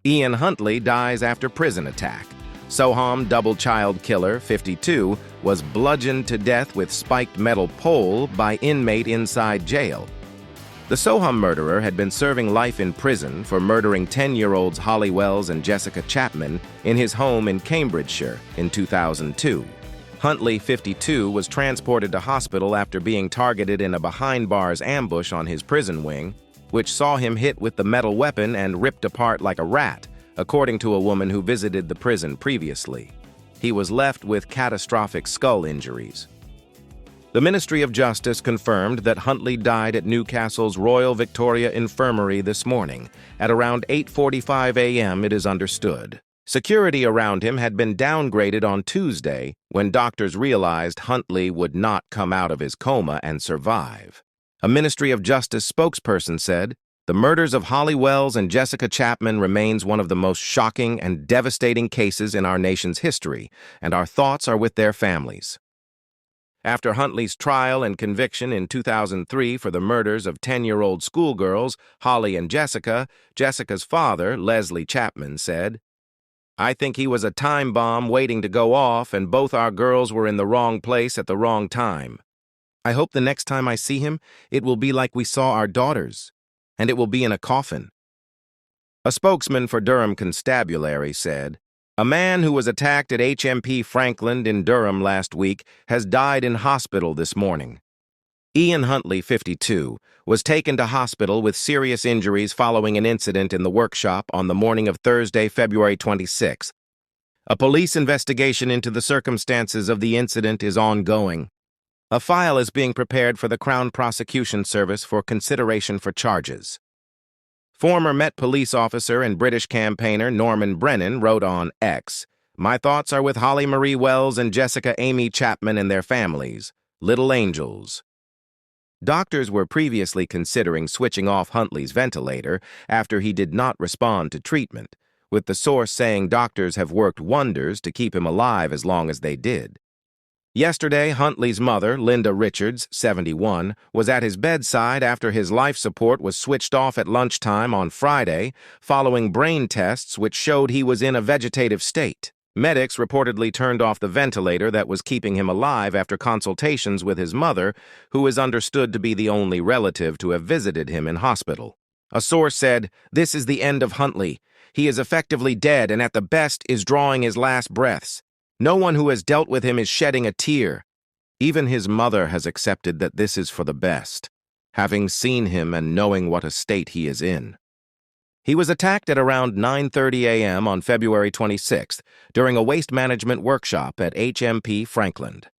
Ian Huntley dies after prison attack. Soham, double child killer, 52, was bludgeoned to death with spiked metal pole by inmate inside jail. The Soham murderer had been serving life in prison for murdering 10-year-olds Holly Wells and Jessica Chapman in his home in Cambridgeshire in 2002. Huntley, 52, was transported to hospital after being targeted in a behind-bars ambush on his prison wing, which saw him hit with the metal weapon and ripped apart like a rat, according to a woman who visited the prison previously. He was left with catastrophic skull injuries. The Ministry of Justice confirmed that Huntley died at Newcastle's Royal Victoria Infirmary this morning. At around 8:45 a.m., it is understood. Security around him had been downgraded on Tuesday when doctors realized Huntley would not come out of his coma and survive. A Ministry of Justice spokesperson said, "The murders of Holly Wells and Jessica Chapman remains one of the most shocking and devastating cases in our nation's history, and our thoughts are with their families." After Huntley's trial and conviction in 2003 for the murders of 10-year-old schoolgirls, Holly and Jessica, Jessica's father, Leslie Chapman, said, "I think he was a time bomb waiting to go off, and both our girls were in the wrong place at the wrong time. I hope the next time I see him, it will be like we saw our daughters, and it will be in a coffin." A spokesman for Durham Constabulary said, "A man who was attacked at HMP Frankland in Durham last week has died in hospital this morning." Ian Huntley, 52, was taken to hospital with serious injuries following an incident in the workshop on the morning of Thursday, February 26. A police investigation into the circumstances of the incident is ongoing. A file is being prepared for the Crown Prosecution Service for consideration for charges. Former Met police officer and British campaigner Norman Brennan wrote on X, "My thoughts are with Holly Marie Wells and Jessica Amy Chapman and their families. Little angels." Doctors were previously considering switching off Huntley's ventilator after he did not respond to treatment, with the source saying doctors have worked wonders to keep him alive as long as they did. Yesterday, Huntley's mother, Linda Richards, 71, was at his bedside after his life support was switched off at lunchtime on Friday, following brain tests which showed he was in a vegetative state. Medics reportedly turned off the ventilator that was keeping him alive after consultations with his mother, who is understood to be the only relative to have visited him in hospital. A source said, "This is the end of Huntley. He is effectively dead and at the best is drawing his last breaths. No one who has dealt with him is shedding a tear. Even his mother has accepted that this is for the best, having seen him and knowing what a state he is in." He was attacked at around 9:30 a.m. on February 26th during a waste management workshop at HMP Frankland.